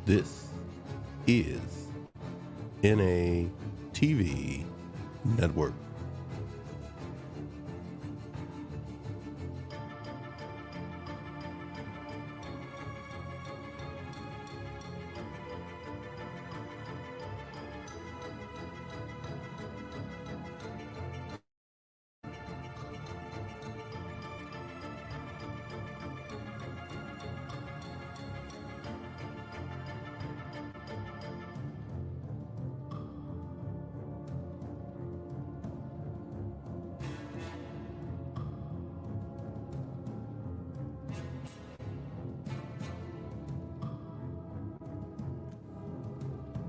This is NATV Network.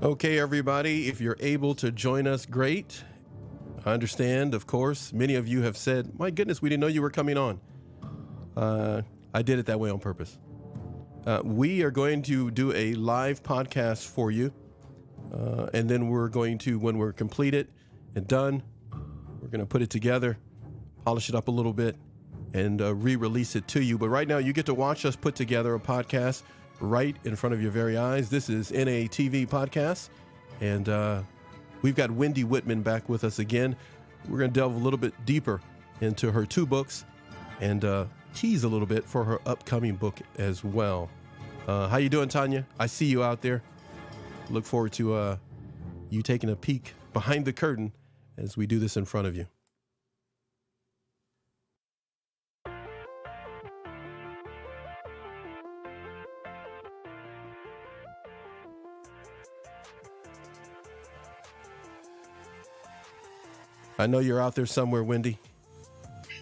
Okay, everybody, if you're able to join us, great. I understand, of course, many of you have said, my goodness, we didn't know you were coming on. I did it that way on purpose. We are going to do a live podcast for you. And then we're going to, when we're completed and done, we're going to put it together, polish it up a little bit, and re-release it to you. But right now, you get to watch us put together a podcast right in front of your very eyes. This is NATV Podcast, and we've got Wendy Whitman back with us again. We're going to delve a little bit deeper into her two books and tease a little bit for her upcoming book as well. How you doing, Tanya? I see you out there. Look forward to you taking a peek behind the curtain as we do this in front of you. I know you're out there somewhere, Wendy.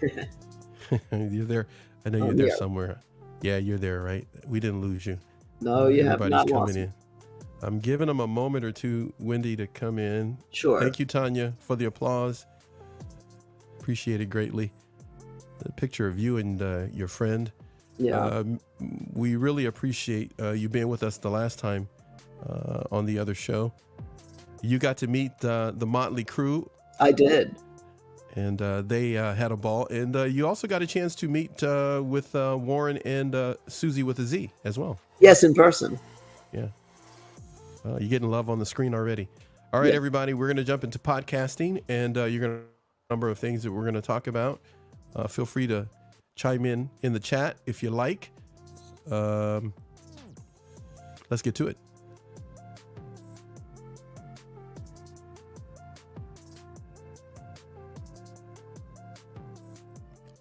You're there. I know you're there somewhere. Yeah, you're there, right? We didn't lose you. No, you have not lost in. I'm giving them a moment or two, Wendy, to come in. Sure. Thank you, Tanya, for the applause. Appreciate it greatly. The picture of you and your friend. Yeah. We really appreciate you being with us the last time on the other show. You got to meet the Motley Crew. I did. And they had a ball. And you also got a chance to meet with Warren and Susie with a Z as well. Yes, in person. Yeah. You're getting love on the screen already. All right, everybody, we're going to jump into podcasting, and you're going to a number of things that we're going to talk about. Feel free to chime in the chat if you like. Let's get to it.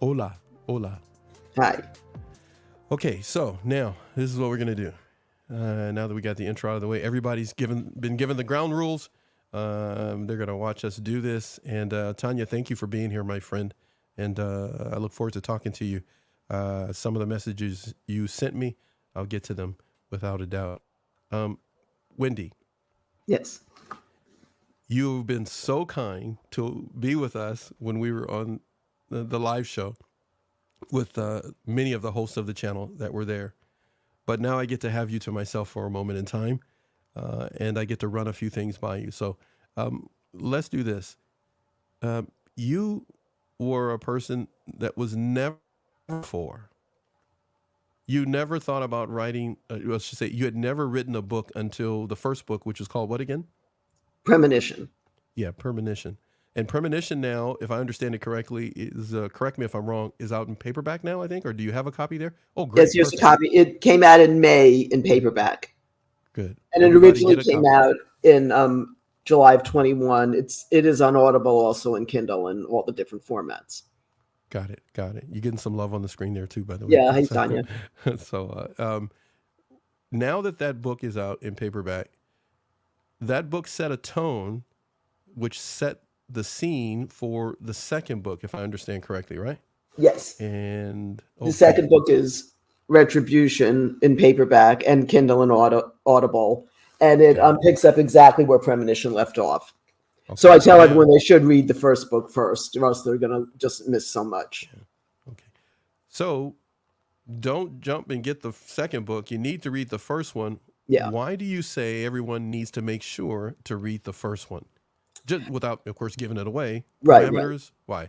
Hola. Hi. Okay, so now this is what we're going to do. Now that we got the intro out of the way, everybody's been given the ground rules. They're going to watch us do this. And Tanya, thank you for being here, my friend. And I look forward to talking to you. Some of the messages you sent me, I'll get to them without a doubt. Wendy. Yes. You've been so kind to be with us when we were on the live show with many of the hosts of the channel that were there. But now I get to have you to myself for a moment in time, and I get to run a few things by you. So let's do this. You were a person that was never before. You never thought about writing, let's just say you had never written a book until the first book, which was called what again? Premonition. Yeah, Premonition. And Premonition now, if I understand it correctly, is correct me if I'm wrong, is out in paperback now, I think, or do you have a copy there? Oh, great. Yes, here's a copy. It came out in May in paperback. Good. And it originally came out in July of 21. It is on Audible also in Kindle and all the different formats. Got it. You're getting some love on the screen there too, by the way. Yeah, hi, Tanya. So now that book is out in paperback, that book set a tone which set the scene for the second book, if I understand correctly, right? Yes. And the second book is Retribution in paperback and Kindle and Audible, and it picks up exactly where Premonition left off. Okay. So I tell everyone they should read the first book first, or else they're going to just miss so much. Yeah. Okay. So don't jump and get the second book. You need to read the first one. Yeah. Why do you say everyone needs to make sure to read the first one? Just without, of course, giving it away. Right. Parameters? Why?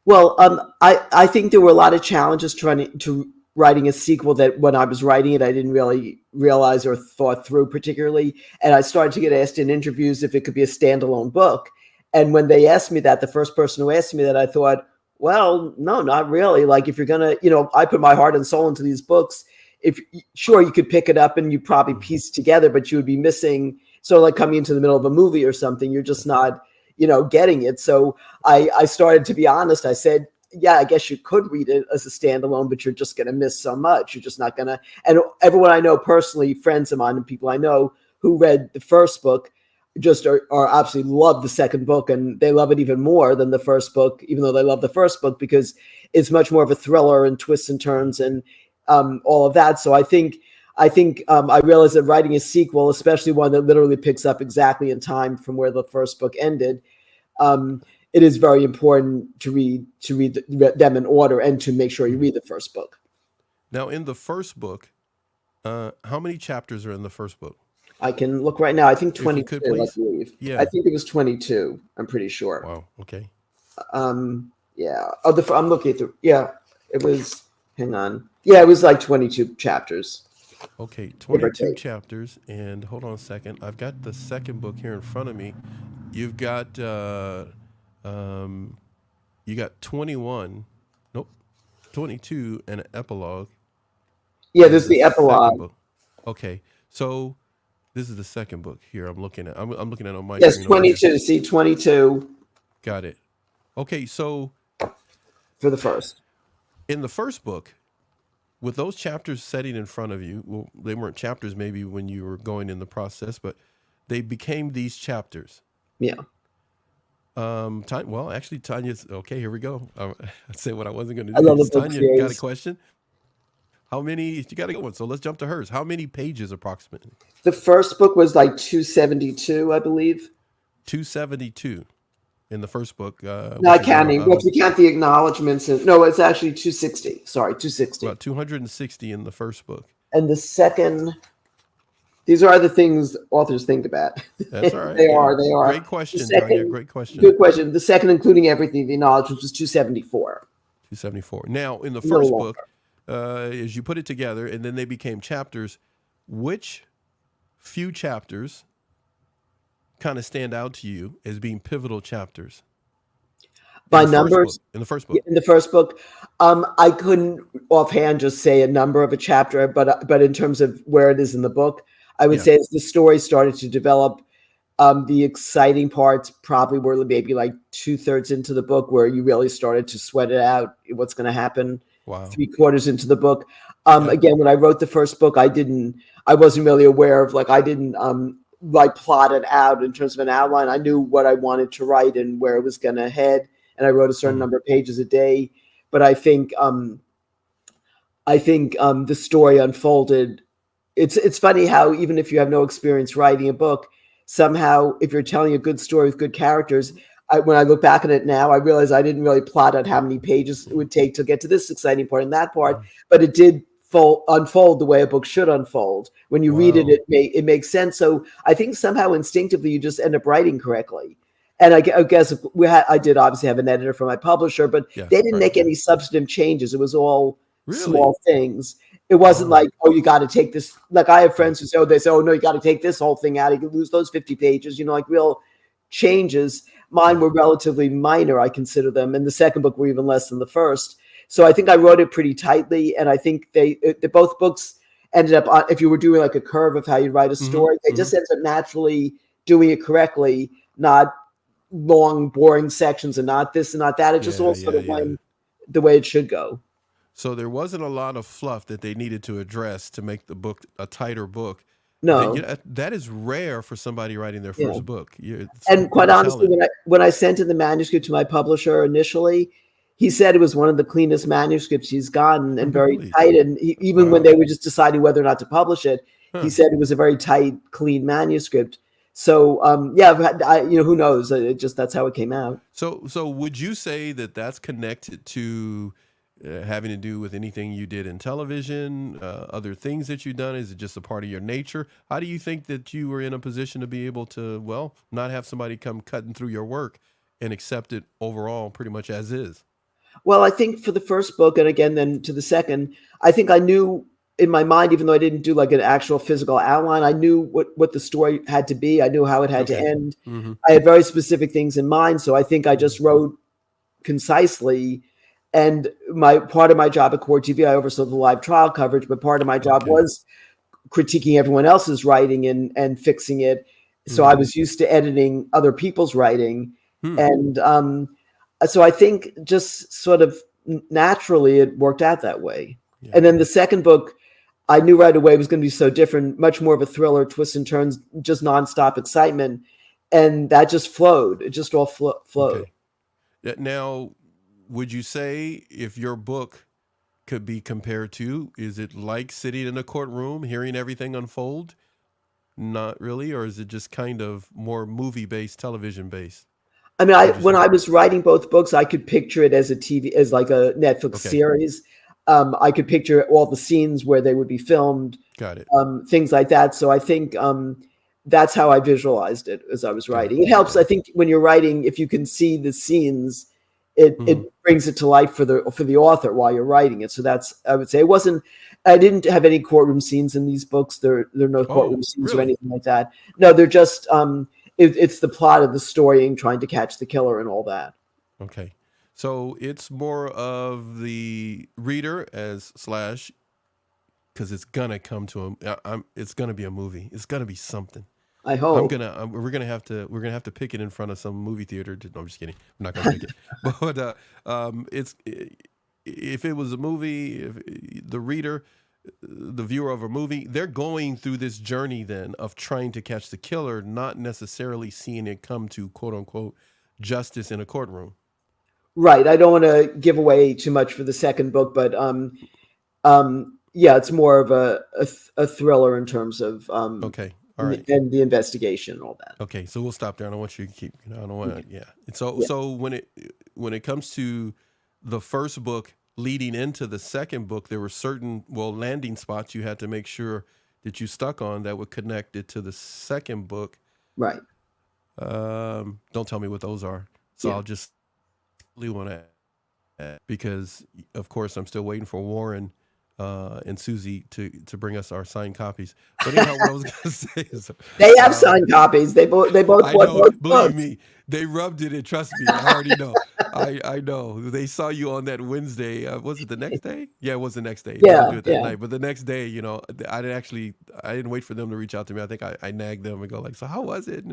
Well, I think there were a lot of challenges trying to writing a sequel that when I was writing it, I didn't really realize or thought through particularly. And I started to get asked in interviews if it could be a standalone book. And when they asked me that, the first person who asked me that, I thought, well, no, not really. Like if you're going to, you know, I put my heart and soul into these books. If sure, you could pick it up and you probably piece together, but you would be missing. So like coming into the middle of a movie or something, you're just not, you know, getting it. So I started to be honest. I said, yeah, I guess you could read it as a standalone, but you're just going to miss so much. You're just not going to. And everyone I know personally, friends of mine and people I know who read the first book, just are absolutely love the second book, and they love it even more than the first book, even though they love the first book because it's much more of a thriller and twists and turns and all of that. So I think I realized that writing a sequel, especially one that literally picks up exactly in time from where the first book ended, it is very important to read them in order and to make sure you read the first book. Now, in the first book, how many chapters are in the first book? I can look right now. I think 22, could, please. I believe. Yeah. I think it was 22. I'm pretty sure. Wow. Okay. Yeah. Oh, I'm looking through. Yeah, it was. Hang on. Yeah, it was like 22 chapters. Okay, 22 chapters. And hold on a second. I've got the second book here in front of me. You've got you got 21. Nope. 22 and an epilogue. Yeah, there's the epilogue. Okay, so this is the second book here. I'm looking at. I'm looking at on my. Yes, 22. See 22. Got it. Okay, so for the first. In the first book, with those chapters setting in front of you, well, they weren't chapters maybe when you were going in the process, but they became these chapters. Yeah. Well, actually, Tanya's okay. Here we go. I said what I wasn't going to do. I love the book Tanya series. Got a question? How many? You got a good one. So let's jump to hers. How many pages approximately? The first book was like 272, I believe. 272 in the first book. Not counting. Well, if you count the acknowledgments, no, it's actually 260. Sorry, 260. About 260 in the first book. And the second. These are the things authors think about. That's all right. They are. Great question, Tanya. Great question. Good question. The second, including everything, the acknowledgments, was 274. 274. Now, in the first book, as you put it together, and then they became chapters, which few chapters kind of stand out to you as being pivotal chapters? By numbers? In the first book. In the first book, I couldn't offhand just say a number of a chapter, but in terms of where it is in the book, I would say as the story started to develop, the exciting parts probably were maybe like 2/3 into the book where you really started to sweat it out, what's going to happen. Wow. 3/4 into the book. Again, when I wrote the first book, I wasn't really aware of, like, I didn't like plot it out in terms of an outline. I knew what I wanted to write and where it was going to head. And I wrote a certain number of pages a day. But I think the story unfolded. It's funny how even if you have no experience writing a book, somehow if you're telling a good story with good characters, when I look back at it now, I realize I didn't really plot out how many pages it would take to get to this exciting part and that part, but it did unfold the way a book should unfold. When you read it, it makes sense. So I think somehow instinctively you just end up writing correctly. And I guess I did obviously have an editor for my publisher, but they didn't make any substantive changes. It was all small things. It wasn't like, oh, you got to take this. Like I have friends who say, no, you got to take this whole thing out. You can lose those 50 pages, like real changes. Mine were relatively minor, I consider them. And the second book were even less than the first. So I think I wrote it pretty tightly. And I think both books ended up, if you were doing like a curve of how you write a story, they just ended up naturally doing it correctly, not long, boring sections and not this and not that. It just all sort of went the way it should go. So there wasn't a lot of fluff that they needed to address to make the book a tighter book. No, that is rare for somebody writing their first book. And quite honestly, when I sent in the manuscript to my publisher initially, he said it was one of the cleanest manuscripts he's gotten and very tight. And even when they were just deciding whether or not to publish it, he said it was a very tight, clean manuscript. So who knows? That's how it came out. So would you say that that's connected to having to do with anything you did in television, other things that you've done? Is it just a part of your nature? How do you think that you were in a position to be able to, not have somebody come cutting through your work and accept it overall pretty much as is? Well, I think for the first book, and again, then to the second, I think I knew in my mind, even though I didn't do like an actual physical outline, I knew what the story had to be. I knew how it had to end. I had very specific things in mind. So I think I just wrote concisely. And part of my job at Court TV, I oversaw the live trial coverage, but part of my job was critiquing everyone else's writing and fixing it. So I was used to editing other people's writing. And so I think just sort of naturally it worked out that way. And then the second book, I knew right away was going to be so different, much more of a thriller, twists and turns, just nonstop excitement. And that just flowed. It just all flowed. Okay. Now, would you say if your book could be compared to, is it like sitting in a courtroom, hearing everything unfold? Not really. Or is it just kind of more movie-based, television-based? I mean, when I was writing both books, I could picture it as as like a Netflix series. I could picture all the scenes where they would be filmed. Got it. Things like that. So I think that's how I visualized it as I was writing. It helps, I think, when you're writing, if you can see the scenes, it brings it to life for the author while you're writing it. So that's, I would say, I didn't have any courtroom scenes in these books. There are no courtroom scenes or anything like that. No, they're just it's the plot of the story and trying to catch the killer and all that. Okay. So it's more of the reader because it's gonna come to him. It's gonna be a movie. It's gonna be something. I hope. We're gonna have to pick it in front of some movie theater. No, I'm just kidding. I'm not gonna pick it. But if it was a movie, if the reader, the viewer of a movie, they're going through this journey then of trying to catch the killer, not necessarily seeing it come to quote unquote justice in a courtroom. Right. I don't want to give away too much for the second book, but it's more of a thriller in terms of okay. All right. And the investigation and all that. Okay, so we'll stop there. I don't want you to keep. I don't want to. Yeah. And so when it comes to the first book leading into the second book, there were certain landing spots you had to make sure that you stuck on that would connect it to the second book. Right. Don't tell me what those are. So I'll just leave one at because of course I'm still waiting for Warren and Susie to bring us our signed copies. But anyhow, what I was going to say is they have signed copies. They both believe me, they rubbed it in. Trust me, I already know. I know. They saw you on that Wednesday. Was it the next day? Yeah, it was the next day. Yeah, do it that night. But the next day, I didn't wait for them to reach out to me. I think I nagged them and go like, so how was it?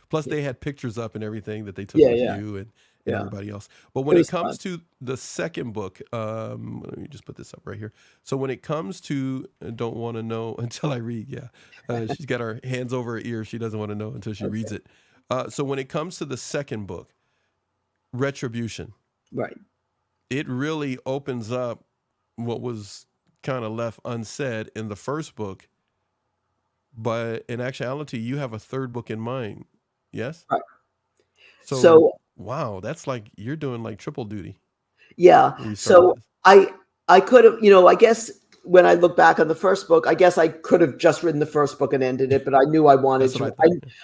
Plus, they had pictures up and everything that they took with you and everybody else. But when it comes to the second book, let me just put this up right here. So when it comes to don't want to know until I read, she's got her hands over her ears. She doesn't want to know until she reads it. So when it comes to the second book, Retribution, right, it really opens up what was kind of left unsaid in the first book. But in actuality, you have a third book in mind. Yes? Right. So wow, that's like you're doing like triple duty. Yeah. So I could have, I guess when I look back on the first book, I guess I could have just written the first book and ended it, but I knew I wanted to.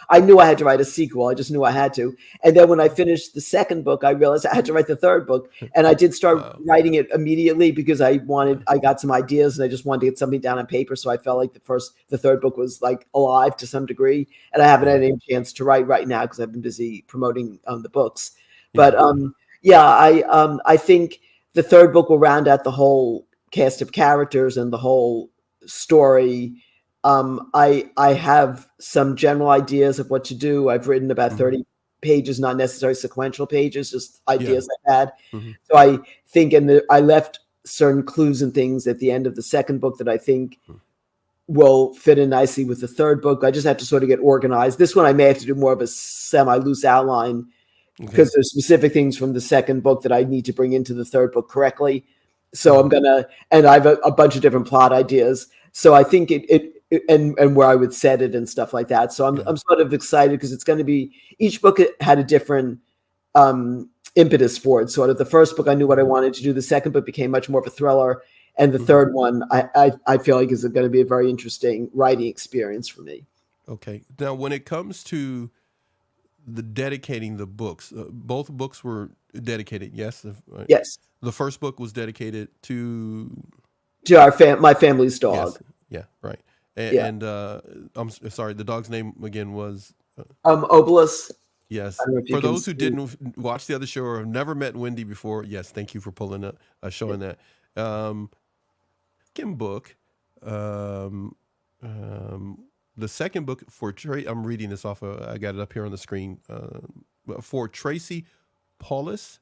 I knew I had to write a sequel. I just knew I had to. And then when I finished the second book, I realized I had to write the third book, and I did start writing it immediately because I got some ideas and I just wanted to get something down on paper. So I felt like the third book was like alive to some degree, and I haven't had any chance to write right now because I've been busy promoting the books. But I think the third book will round out the whole cast of characters and the whole story. I have some general ideas of what to do. I've written about 30 pages, not necessarily sequential pages, just ideas I had. So I think, I left certain clues and things at the end of the second book that I think will fit in nicely with the third book. I just have to sort of get organized. This one I may have to do more of a semi-loose outline because there's specific things from the second book that I need to bring into the third book correctly. So and I have a bunch of different plot ideas. So I think and where I would set it and stuff like that. So I'm sort of excited because it's going to be, each book had a different impetus for it. Sort of the first book, I knew what I wanted to do. The second book became much more of a thriller. And the third one, I feel like is going to be a very interesting writing experience for me. Okay. Now, when it comes to the dedicating the books. Both books were dedicated. Yes. Yes. The first book was dedicated to my family's dog. Yes. Yeah. Right. Yeah. And I'm sorry. The dog's name again was Obelus. yes. I don't know if you For can those who see. didn't watch the other show or have never met Wendy before, yes, thank you for pulling up, showing that. Second book, the second book for I'm reading this off. I got it up here on the screen. For Tracy Paulus,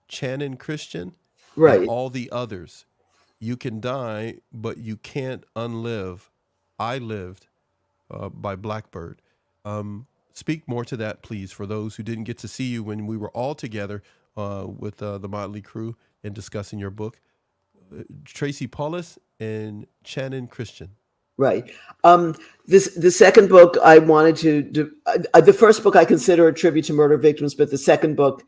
Channon Christian, Right. and all the others. You can die, but you can't unlive. I lived, by Blackbird. Speak more to that, please, for those who didn't get to see you when we were all together with the Motley crew and discussing your book. Tracy Paulus and Channon Christian. Right. The second book I wanted to do. The first book I consider a tribute to murder victims, but the second book,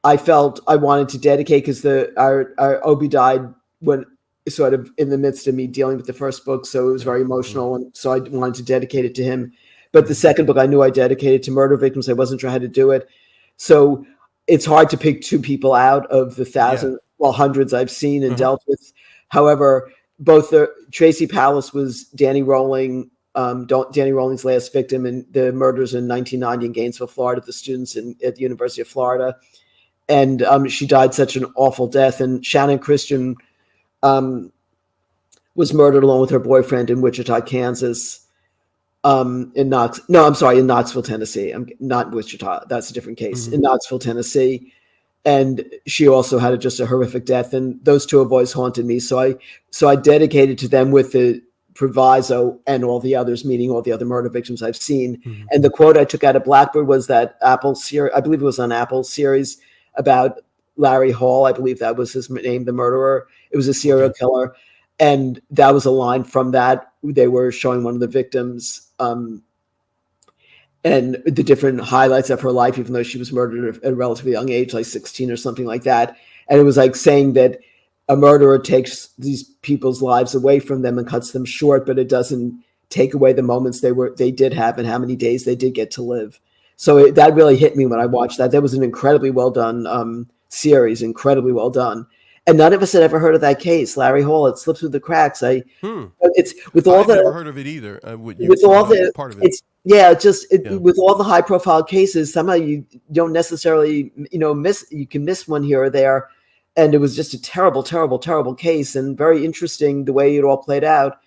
I felt I wanted to dedicate because our Obi died when sort of in the midst of me dealing with the first book, so it was very emotional, and so I wanted to dedicate it to him. But the second book I knew I dedicated to murder victims. I wasn't sure how to do it, so it's hard to pick two people out of the hundreds I've seen and dealt with. However, both Tracy Palace was Danny Rolling's last victim in the murders in 1990 in Gainesville, Florida, the students at the University of Florida. And she died such an awful death. And Shannon Christian was murdered along with her boyfriend in Wichita, Kansas. In Knoxville, Tennessee. Not Wichita. That's a different case. In Knoxville, Tennessee. And she also had just a horrific death. And those two have always haunted me. So I dedicated to them with the proviso and all the others, meaning all the other murder victims I've seen. And the quote I took out of Blackbird was that Apple series, I believe it was on Apple series, about Larry Hall. I believe that was his name, the murderer. It was a serial killer. And that was a line from that. They were showing one of the victims and the different highlights of her life, even though she was murdered at a relatively young age, like 16 or something like that. And it was like saying that a murderer takes these people's lives away from them and cuts them short, but it doesn't take away the moments they did have and how many days they did get to live. So that really hit me when I watched that. That was an incredibly well done series, incredibly well done. And none of us had ever heard of that case, Larry Hall. It slipped through the cracks. It's with all I've never heard of it either. With all the part of it. With all the high profile cases, somehow you don't necessarily you can miss one here or there. And it was just a terrible, terrible, terrible case, and very interesting the way it all played out.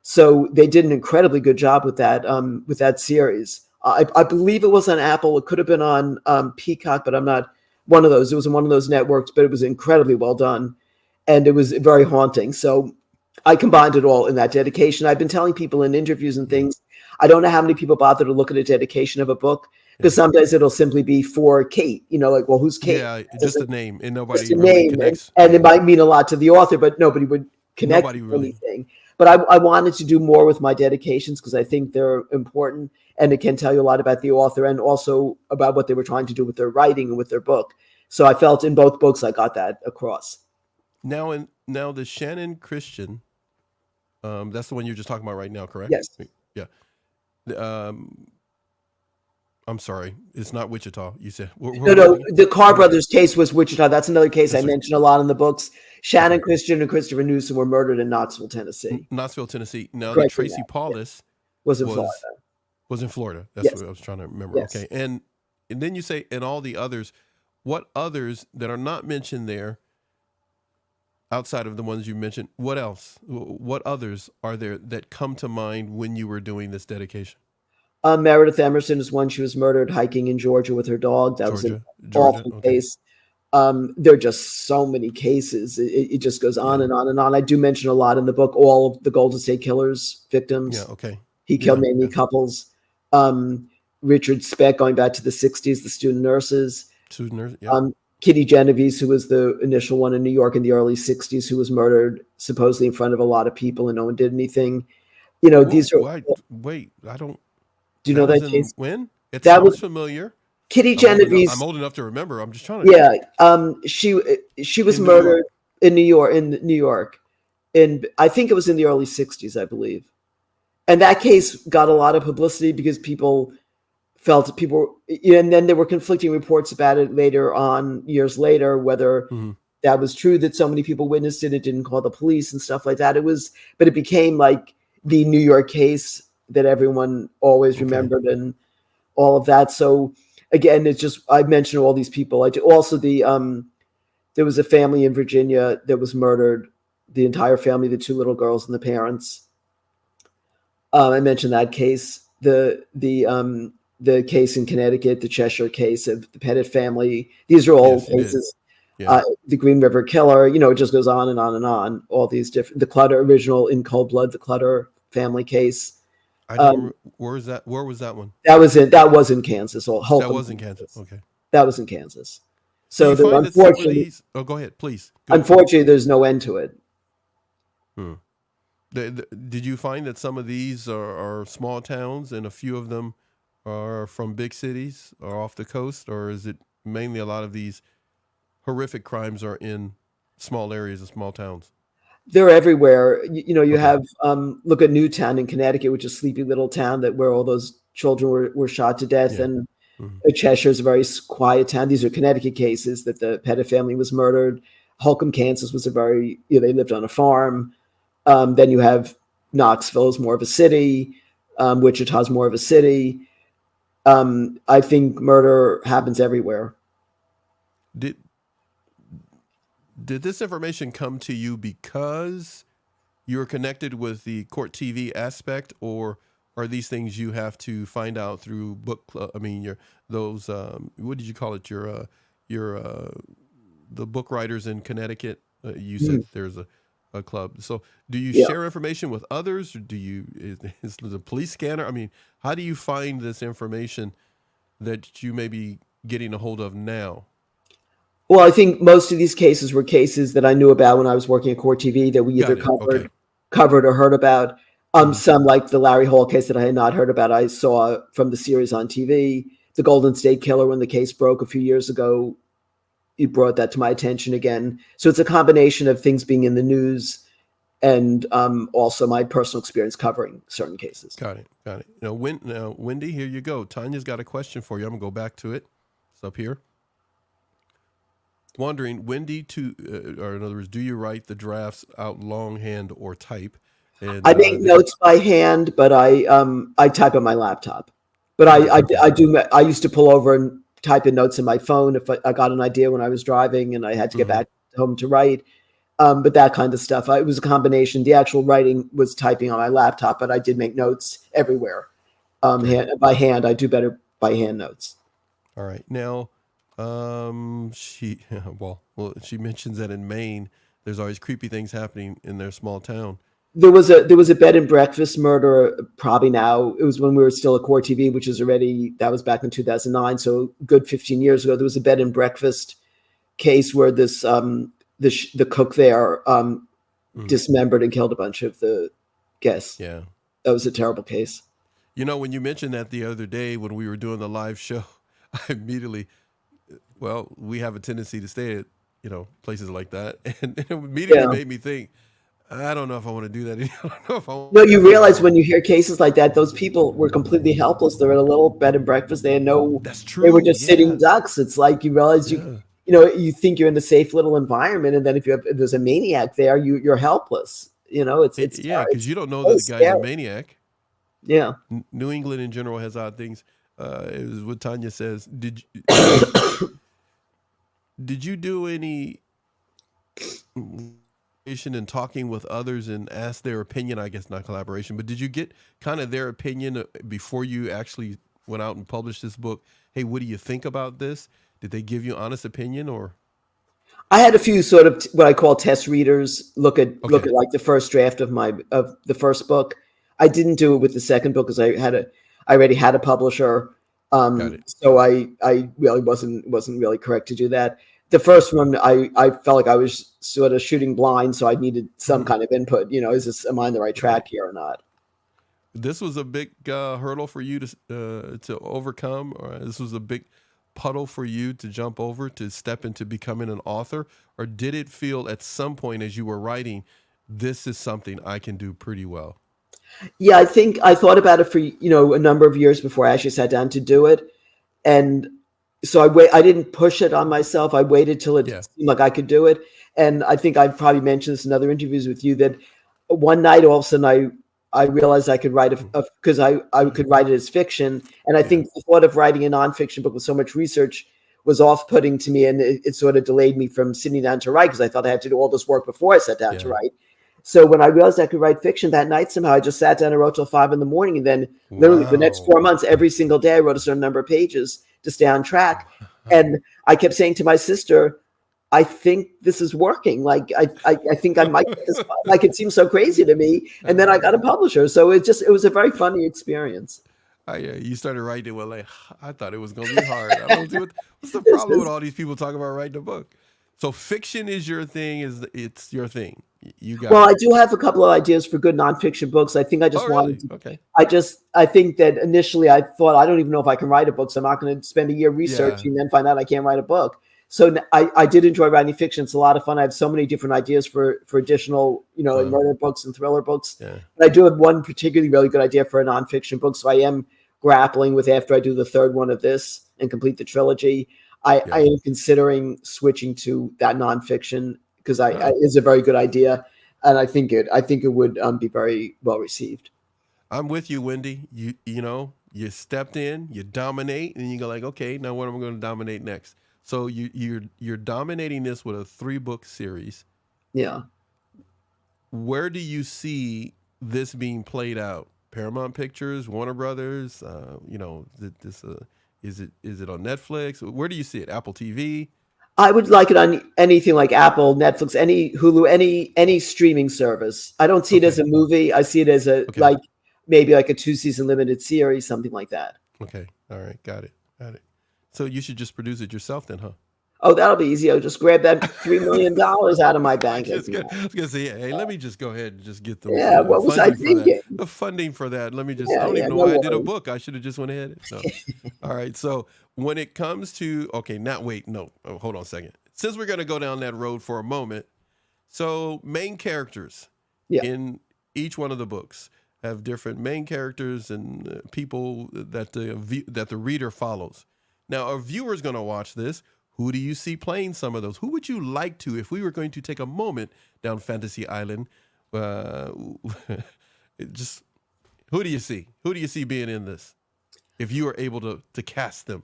So they did an incredibly good job with that series. I believe it was on Apple. It could have been on Peacock, but I'm not one of those. It was on one of those networks, but it was incredibly well done, and it was very haunting. So I combined it all in that dedication. I've been telling people in interviews and things, I don't know how many people bother to look at a dedication of a book, because sometimes it'll simply be for Kate, like, well, who's Kate? Yeah, just a name, and nobody really name, connects. And it might mean a lot to the author, but nobody would connect to anything. But I wanted to do more with my dedications because I think they're important, and it can tell you a lot about the author and also about what they were trying to do with their writing and with their book. So I felt in both books I got that across. Now the Shannon Christian, that's the one you're just talking about right now, correct? Yes. Yeah. I'm sorry, it's not Wichita. You said no. The Carr brothers case was Wichita. That's another case I mentioned a lot in the books. Shannon Christian and Christopher Newsom were murdered in Knoxville, Tennessee. Now, the Tracy Paulus was in Florida. Was in Florida. That's what I was trying to remember. Yes. Okay, and then you say, and all the others. What others that are not mentioned there, outside of the ones you mentioned? What else? What others are there that come to mind when you were doing this dedication? Meredith Emerson is one. She was murdered hiking in Georgia with her dog. That was an awful case. There are just so many cases. It just goes on and on and on. I do mention a lot in the book, all of the Golden State Killer's victims. Yeah, okay. He killed mainly couples. Richard Speck, going back to the 60s, the student nurses. Kitty Genovese, who was the initial one in New York in the early 60s, who was murdered supposedly in front of a lot of people and no one did anything. These are... Wait, I don't... Do you know that case? When? It sounds familiar. Kitty Genovese. I'm old enough to remember. I'm just trying to... She was murdered in New York. I think it was in the early 60s, I believe. And that case got a lot of publicity because people felt people, and then there were conflicting reports about it later on, years later, whether that was true that so many people witnessed it. It didn't call the police and stuff like that. But it became like the New York case that everyone always remembered and all of that. So again, it's just, I mentioned all these people. I do also there was a family in Virginia that was murdered, the entire family, the two little girls and the parents. I mentioned that case. The case in Connecticut, the Cheshire case of the Pettit family. These are all cases. Yeah. The Green River Killer, it just goes on and on and on. All these different, the Clutter original in Cold Blood, the Clutter family case. I don't where was that? Where was that one? That was in Kansas. That was in Kansas. Okay. That was in Kansas. So unfortunately, go ahead, please. Unfortunately, there's no end to it. Did you find that some of these are small towns and a few of them are from big cities or off the coast, or is it mainly a lot of these horrific crimes are in small areas and small towns? They're everywhere. You have look at Newtown in Connecticut, which is a sleepy little town where all those children were shot to death, and Cheshire is a very quiet town. These are Connecticut cases that the Pettit family was murdered. Holcomb, Kansas was they lived on a farm. Then you have Knoxville is more of a city. Wichita's more of a city. I think murder happens everywhere. Did this information come to you because you're connected with the Court TV aspect, or are these things you have to find out through book club? I mean, what did you call it? The book writers in Connecticut. You said there's a club. So do you share information with others, or is the police scanner? I mean, how do you find this information that you may be getting a hold of now? Well, I think most of these cases were cases that I knew about when I was working at Court TV that we either covered or heard about. Some, like the Larry Hall case that I had not heard about, I saw from the series on TV. The Golden State Killer, when the case broke a few years ago, he brought that to my attention again. So it's a combination of things being in the news and also my personal experience covering certain cases. Got it. Now, Wendy, here you go. Tanya's got a question for you. I'm going to go back to it. It's up here. Wondering, Wendy, or in other words, do you write the drafts out longhand or type? And, I make notes by hand, but I type on my laptop. But I used to pull over and type in notes in my phone if I got an idea when I was driving and I had to get back home to write. But that kind of stuff, it was a combination. The actual writing was typing on my laptop, but I did make notes everywhere by hand. I do better by hand notes. All right. Now, she mentions that in Maine, there's always creepy things happening in their small town. There was a bed and breakfast murder. Probably now, it was when we were still at Court TV, which is that was back in 2009. So good 15 years ago, there was a bed and breakfast case where this the cook there dismembered and killed a bunch of the guests. Yeah, that was a terrible case. When you mentioned that the other day when we were doing the live show, I immediately, we have a tendency to stay at places like that, and it immediately made me think, I don't know if I want to do that. I don't know if I want. No, you realize when you hear cases like that, those people were completely helpless. They're at a little bed and breakfast. They had no. That's true. They were just sitting ducks. It's like you realize you think you're in a safe little environment, and then if there's a maniac there, you're helpless. It's because you don't know that the guy's a maniac. Yeah. New England in general has odd things. It was what Tanya says. Did you do any in talking with others and ask their opinion? I guess not collaboration, but did you get kind of their opinion before you actually went out and published this book? Hey, what do you think about this? Did they give you honest opinion, or? I had a few sort of what I call test readers look at like the first draft of the first book. I didn't do it with the second book because I already had a publisher. So I really wasn't really correct to do that. The first one, I felt like I was sort of shooting blind, so I needed some kind of input. Am I on the right track here or not? This was a big hurdle for you to overcome, or this was a big puddle for you to jump over to step into becoming an author, or did it feel at some point as you were writing, this is something I can do pretty well? Yeah, I think I thought about it for, a number of years before I actually sat down to do it. And so I didn't push it on myself. I waited till it seemed like I could do it. And I think I've probably mentioned this in other interviews with you, that one night all of a sudden I realized I could write because I could write it as fiction. And I think the thought of writing a nonfiction book with so much research was off-putting to me, and it sort of delayed me from sitting down to write, because I thought I had to do all this work before I sat down to write. So when I realized I could write fiction that night, somehow I just sat down and wrote till 5 a.m. And then literally the next 4 months, every single day I wrote a certain number of pages to stay on track. And I kept saying to my sister, I think this is working. Like, I think I might get this. Like, it seems so crazy to me. And then I got a publisher. So it was a very funny experience. You started writing it. Well, like, I thought it was going to be hard. What's the problem with all these people talking about writing a book? So fiction is your thing. It's your thing. You got. Well, I do have a couple of ideas for good nonfiction books. I think I just wanted to. Okay. I think that initially I thought, I don't even know if I can write a book, so I'm not going to spend a year researching and then find out I can't write a book. So I did enjoy writing fiction. It's a lot of fun. I have so many different ideas for additional, murder books and thriller books. Yeah. But I do have one particularly really good idea for a nonfiction book. So I am grappling with, after I do the third one of this and complete the trilogy, I am considering switching to that nonfiction, because it's a very good idea, and I think it would be very well received. I'm with you, Wendy. You stepped in, you dominate, and you go like, okay, now what am I going to dominate next? So you're dominating this with a 3-book series. Yeah. Where do you see this being played out? Paramount Pictures, Warner Brothers. Is it on Netflix? Where do you see it? Apple TV? I would like it on anything like Apple, Netflix, any Hulu, any streaming service. I don't see it as a movie. I see it as maybe like a 2-season limited series, something like that. Okay. All right. Got it. So you should just produce it yourself then, huh? Oh, that'll be easy. I'll just grab that $3 million out of my bank. I was going to say, hey, let me just go ahead and just get the what was I thinking? The funding for that. Let me just, I don't even know why I did a book. I should have just went ahead. So, all right. So when it comes to, hold on a second. Since we're going to go down that road for a moment. So main characters in each one of the books have different main characters and people that the reader follows. Now, a viewer is going to watch this. Who do you see playing some of those? Who would you like to, if we were going to take a moment down Fantasy Island, just who do you see? Who do you see being in this? If you were able to cast them.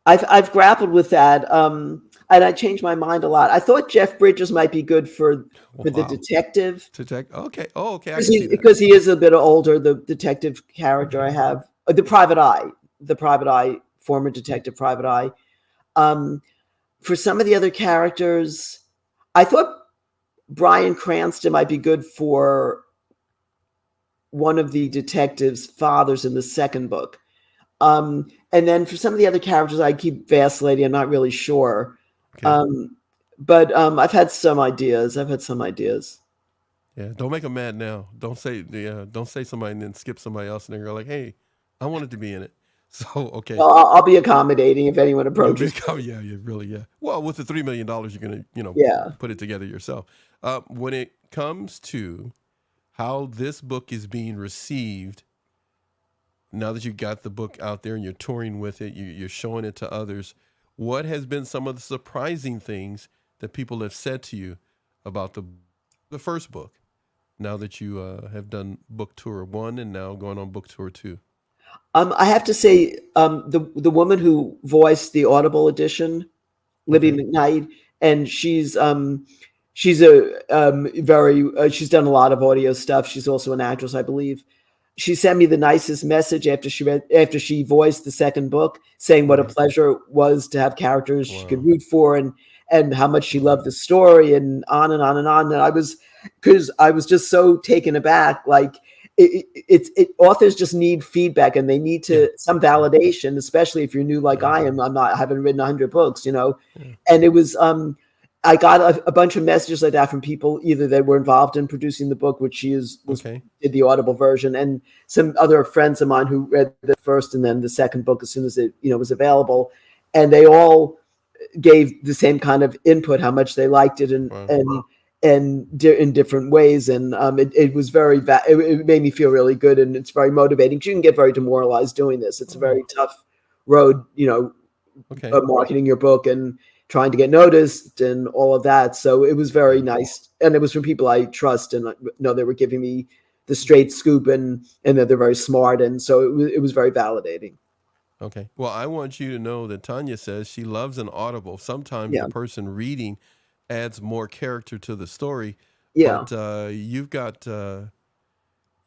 I've grappled with that, and I changed my mind a lot. I thought Jeff Bridges might be good for the detective. Okay. Oh, okay. Because he is a bit older, the detective character I have. The Private Eye, former detective Private Eye. For some of the other characters, I thought Bryan Cranston might be good for one of the detective's fathers in the second book. And then for some of the other characters, I keep vacillating. I'm not really sure. Okay. But I've had some ideas. Yeah, don't make them mad now. Don't say somebody and then skip somebody else and then go like, hey, I wanted to be in it. So, okay. Well, I'll be accommodating if anyone approaches. Yeah. Well, with the $3 million, you're going to, put it together yourself. When it comes to how this book is being received, now that you got the book out there and you're touring with it, you're showing it to others, what has been some of the surprising things that people have said to you about the first book, now that you have done book tour 1 and now going on book tour 2? I have to say, the woman who voiced the Audible edition, Libby McKnight, and she's done a lot of audio stuff. She's also an actress, I believe. She sent me the nicest message after she voiced the second book, saying what a pleasure it was to have characters she could root for, and how much she loved the story, and on and on and on. And I was just so taken aback, like. Authors just need feedback, and they need some validation, especially if you're new like I am. I haven't written 100 books, and it was, I got a bunch of messages like that from people either that were involved in producing the book, which did the Audible version, and some other friends of mine who read the first and then the second book as soon as it, was available. And they all gave the same kind of input, how much they liked it. And and in different ways. And it was very, it made me feel really good. And it's very motivating. You can get very demoralized doing this. It's a very tough road, marketing your book and trying to get noticed and all of that. So it was very nice. And it was from people I trust, and they were giving me the straight scoop, and that they're very smart. And so it was very validating. Okay. Well, I want you to know that Tanya says she loves an audible. Sometimes the person reading adds more character to the story. Yeah. But you've got to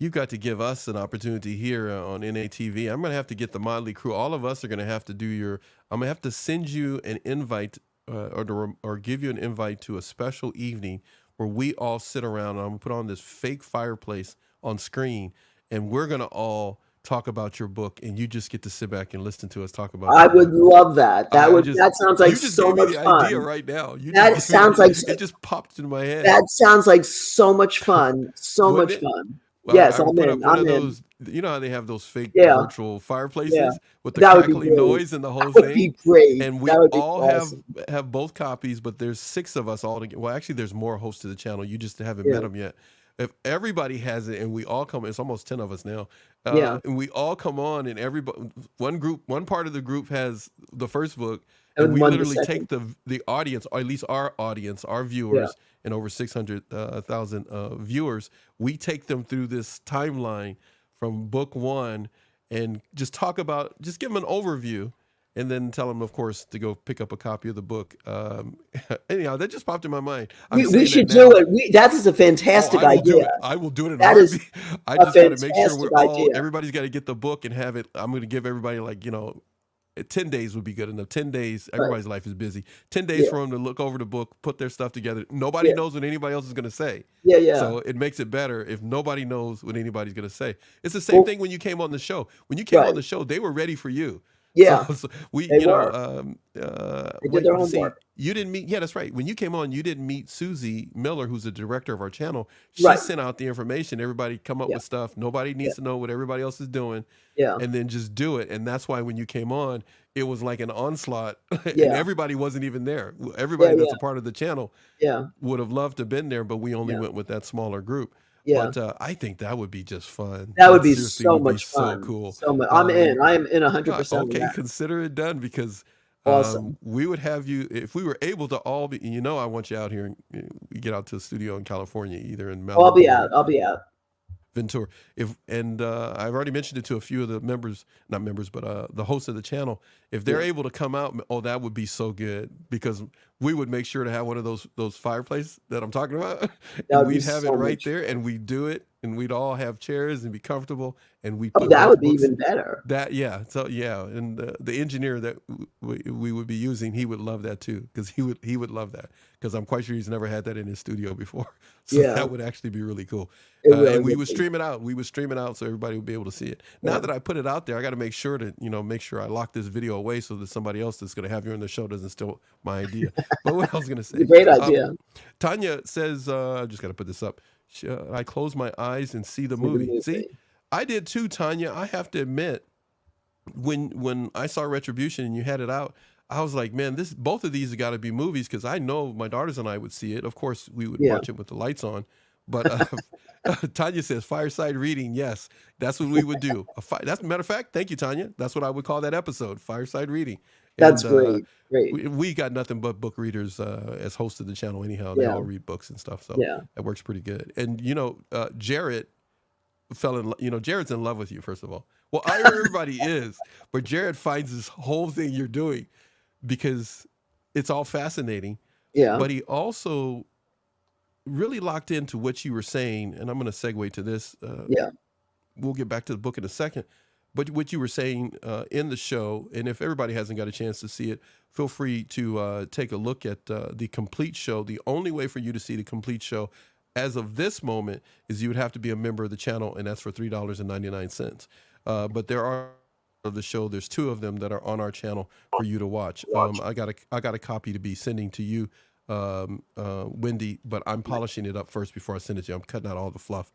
give us an opportunity here on NATV. I'm going to have to get the Motley Crew. All of us are going to have to do I'm going to have to send you an invite or give you an invite to a special evening where we all sit around, and I'm going to put on this fake fireplace on screen, and we're going to all talk about your book, and you just get to sit back and listen to us talk about. I would love that. That sounds like so much fun. Idea right now. It just popped into my head. That sounds like so much fun. So much fun. Well, yes, I'm in. Those, you know how they have those fake virtual fireplaces with the crackling noise and the whole thing? That would be great. And we all have both copies, but there's 6 of us all together. Well, actually, there's more hosts to the channel. You just haven't met them yet. If everybody has it and we all come, it's almost 10 of us now. And we all come on, and everybody, one part of the group has the first book, and we literally take the audience, or at least our audience, our viewers, and over 600,000 viewers, we take them through this timeline from book 1 and just give them an overview. And then tell them, of course, to go pick up a copy of the book. Anyhow, that just popped in my mind. We should do it. That is a fantastic idea. I will do it in that a heartbeat. I just got to make sure everybody's got to get the book and have it. I'm going to give everybody 10 days would be good enough. 10 days, everybody's life is busy. 10 days for them to look over the book, put their stuff together. Nobody knows what anybody else is going to say. So it makes it better if nobody knows what anybody's going to say. It's the same thing when you came on the show. When you came on the show, they were ready for you. Yeah, so they did their own work. You didn't meet. Yeah, that's right. When you came on, you didn't meet Susie Miller, who's the director of our channel. She sent out the information. Everybody come up with stuff. Nobody needs to know what everybody else is doing. And then just do it. And that's why when you came on, it was like an onslaught, and everybody wasn't even there. Everybody that's a part of the channel would have loved to have been there, but we only went with that smaller group. But I think that would be just fun. That would be so much fun. So cool. So much. I'm in. I am in 100%. Okay, consider it done, because awesome. We would have you, if we were able to all be. I want you out here. We get out to the studio in California, either in Malibu. I'll be out. Ventura. I've already mentioned it to a few of the not members, but the hosts of the channel. If they're able to come out, that would be so good, because we would make sure to have one of those fireplaces that I'm talking about, and we'd have it right there, and we'd do it, and we'd all have chairs and be comfortable, and we put that would be even better. And the engineer that we would be using, he would love that too, because he would love that, because I'm quite sure he's never had that in his studio before. So that would actually be really cool. And we would stream it out. We would stream it out so everybody would be able to see it. Now that I put it out there, I got to make sure I lock this video away so that somebody else that's going to have you on the show doesn't steal my idea. But what I was going to say, great idea. Tanya says, I just got to put this up. I close my eyes and see the movie. See, I did too, Tanya. I have to admit, when I saw Retribution and you had it out, I was like, man, both of these have got to be movies, because I know my daughters and I would see it. Of course, we would watch it with the lights on. But Tanya says fireside reading. Yes, that's what we would do. That's a matter of fact. Thank you, Tanya. That's what I would call that episode, fireside reading. That's great. We got nothing but book readers as hosts of the channel. Anyhow, they all read books and stuff. So that works pretty good. And Jared Jared's in love with you, first of all. Well, everybody is, but Jared finds this whole thing you're doing because it's all fascinating. Yeah. But he also really locked into what you were saying, and I'm going to segue to this. We'll get back to the book in a second. But what you were saying in the show, and if everybody hasn't got a chance to see it, feel free to take a look at the complete show. The only way for you to see the complete show as of this moment is you would have to be a member of the channel, and that's for $3.99. But there are of the show. There's 2 of them that are on our channel for you to watch. I got a copy to be sending to you, Wendy, but I'm polishing it up first before I send it to you. I'm cutting out all the fluff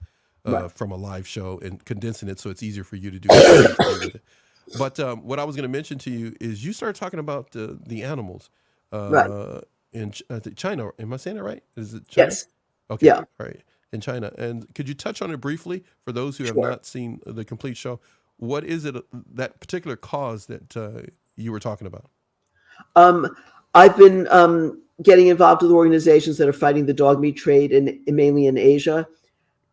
from a live show and condensing it so it's easier for you to do it. But what I was going to mention to you is you started talking about the animals in China. Am I saying that right? Is it China? Yes. Okay, Yeah, right. In China. And could you touch on it briefly for those who have sure. not seen the complete show? What is it, that particular cause that you were talking about? Um, I've been getting involved with organizations that are fighting the dog meat trade mainly in Asia.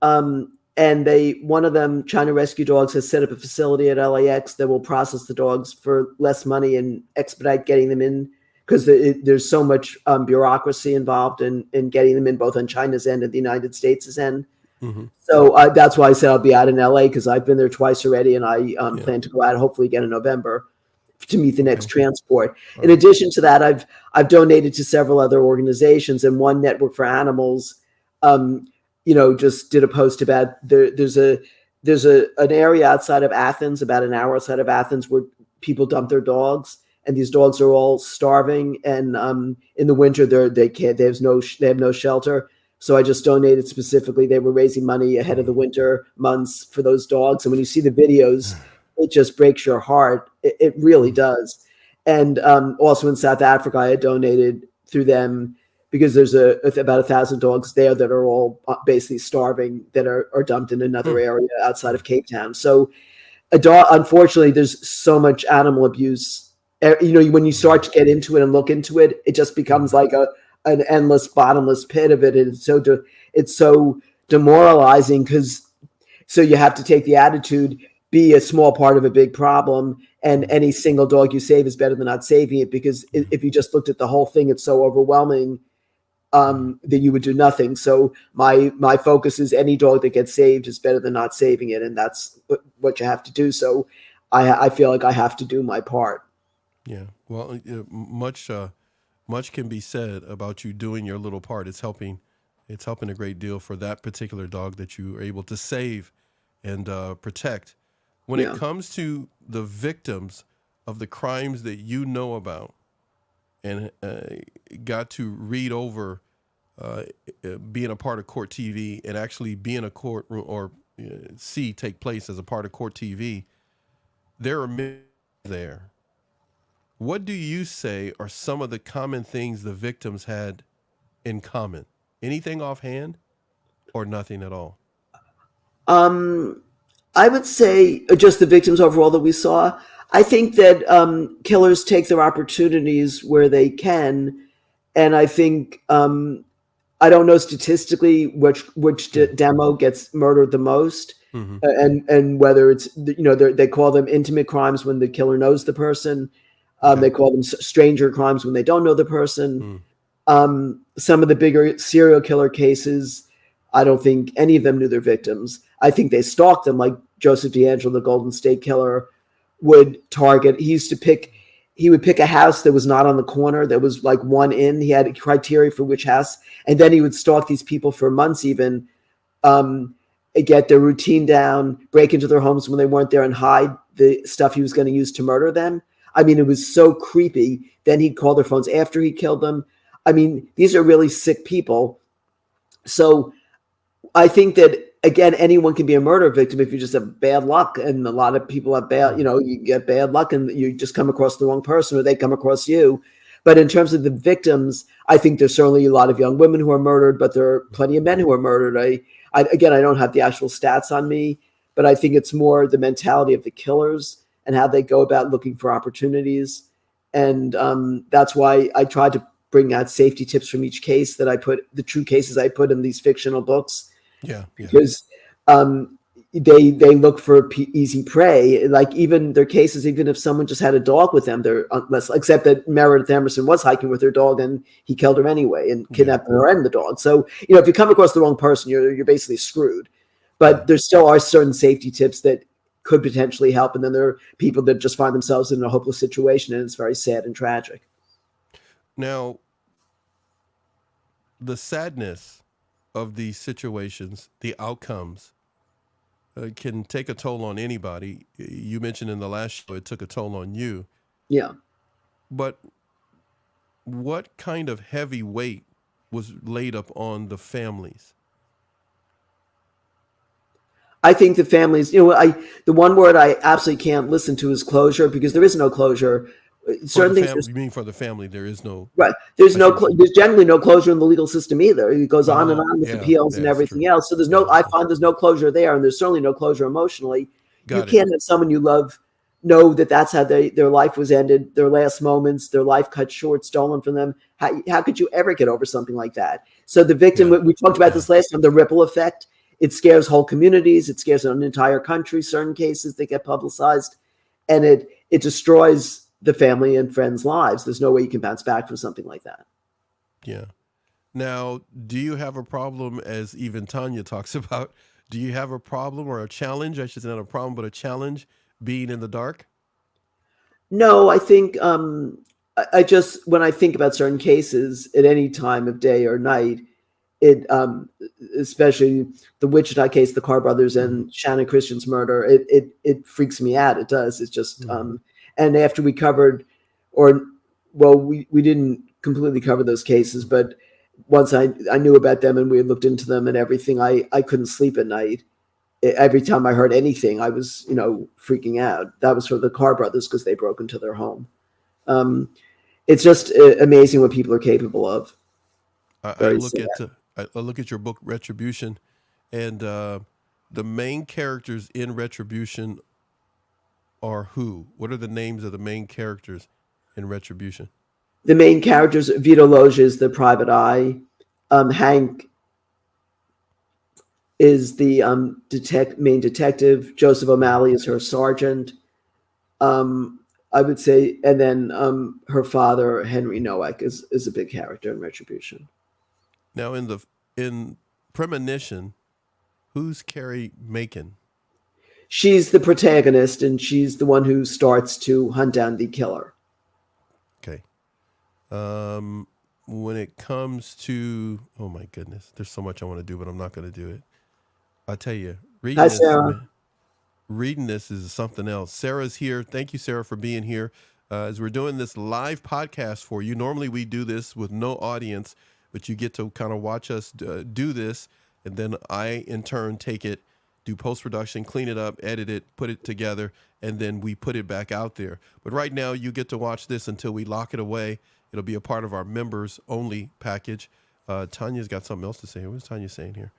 And one of them, China Rescue Dogs, has set up a facility at LAX that will process the dogs for less money and expedite getting them in, because there's so much bureaucracy involved in getting them in, both on China's end and the United States' end. Mm-hmm. So that's why I said I'll be out in LA, because I've been there twice already, and I Yeah. plan to go out hopefully again in November to meet the next Okay. transport. All In right. addition to that, I've donated to several other organizations, and one, Network for Animals, just did a post about there's an area outside of Athens, about an hour outside of Athens, where people dump their dogs, and these dogs are all starving, and in the winter they have no shelter. So I just donated specifically. They were raising money ahead of the winter months for those dogs, and when you see the videos, it just breaks your heart. It really does. And also in South Africa, I had donated through them, because there's about 1,000 dogs there that are all basically starving, that are dumped in another area outside of Cape Town. So unfortunately, there's so much animal abuse. When you start to get into it and look into it, it just becomes like an endless, bottomless pit of it. And it's so demoralizing, because so you have to take the attitude, be a small part of a big problem, and any single dog you save is better than not saving it, because if you just looked at the whole thing, it's so overwhelming that you would do nothing. So my focus is any dog that gets saved is better than not saving it, and that's what you have to do. So I feel like I have to do my part. Yeah. Well, much can be said about you doing your little part. It's helping a great deal for that particular dog that you were able to save and protect. When it Yeah. comes to the victims of the crimes that you know about and got to read over, being a part of Court TV and actually being a courtroom, or see take place as a part of Court TV, there are many there. What do you say are some of the common things the victims had in common? Anything offhand or nothing at all? I would say just the victims overall that we saw. I think that killers take their opportunities where they can, and I think I don't know statistically which demo gets murdered the most, Mm-hmm. and whether it's they call them intimate crimes when the killer knows the person. Okay. They call them stranger crimes when they don't know the person. Some of the bigger serial killer cases, I don't think any of them knew their victims. I think they stalked them, like Joseph DeAngelo, the Golden State Killer, would target. He would pick a house that was not on the corner, that was like one in. He had a criteria for which house, and then he would stalk these people for months, even get their routine down, break into their homes when they weren't there, and hide the stuff he was going to use to murder them. I mean, it was so creepy. Then he'd call their phones after he killed them. I mean, these are really sick people. So I think that, again, anyone can be a murder victim if you just have bad luck. And a lot of people have you get bad luck and you just come across the wrong person, or they come across you. But in terms of the victims, I think there's certainly a lot of young women who are murdered, but there are plenty of men who are murdered. I don't have the actual stats on me, but I think it's more the mentality of the killers and how they go about looking for opportunities. And that's why I tried to bring out safety tips from each case, that I put the true cases I put in these fictional books. Yeah. Because they look for easy prey. Like even their cases, even if someone just had a dog with them, they're less, except that Meredith Emerson was hiking with her dog and he killed her anyway and kidnapped her and the dog. So, if you come across the wrong person, you're basically screwed. But there still are certain safety tips that could potentially help. And then there are people that just find themselves in a hopeless situation, and it's very sad and tragic. Now, the sadness of these situations, the outcomes, can take a toll on anybody. You mentioned in the last show it took a toll on you. Yeah. But what kind of heavy weight was laid up on the families? I think the families, the one word I absolutely can't listen to is closure, because there is no closure. Certain things. You mean for the family? There is no. Right. I see what you mean. There's generally no closure in the legal system either. It goes on and Oh, on with yeah, appeals and that's everything true. else. So Yeah, I find there's no closure there, and there's certainly no closure emotionally. You got it. can't have someone you love know that that's how their life was ended, their last moments, their life cut short, stolen from them. How could you ever get over something like that? So the victim, Yeah, we talked about this last time, the ripple effect. It scares whole communities. It scares an entire country. Certain cases that get publicized, and it destroys the family and friends' lives. There's no way you can bounce back from something like that. yeah. Now, do you have a problem, as even Tanya talks about? Do you have a problem or a challenge? I should say not a problem, but a challenge being in the dark. No, I think I just when I think about certain cases at any time of day or night, it especially the Wichita case, the Carr brothers and Shannon Christian's murder, it freaks me out. It does. It's just and after we covered, or well, we didn't completely cover those cases, but once I knew about them and we had looked into them and everything, I couldn't sleep at night. Every time I heard anything, I was, freaking out. That was for the Carr brothers because they broke into their home. It's just amazing what people are capable of. I Very look sad. at I look at your book Retribution, and the main characters in Retribution are who? What are the names of the main characters in Retribution? The main characters, Vito Loggia is the private eye. Hank is the main detective. Joseph O'Malley is her sergeant. I would say, and then her father, Henry Nowak, is a big character in Retribution. Now, in Premonition, who's Cary Macon? She's the protagonist, and she's the one who starts to hunt down the killer. Okay. When it comes to, oh my goodness, there's so much I want to do, but I'm not going to do it. I tell you, Hi, Sarah. reading this is something else. Sarah's here. Thank you, Sarah, for being here. As we're doing this live podcast for you. Normally we do this with no audience, but you get to kind of watch us do this, and then I, in turn, take it, do post-production, clean it up, edit it, put it together, and then we put it back out there. But right now, you get to watch this until we lock it away. It'll be a part of our members-only package. Tanya's got something else to say. What's Tanya saying here?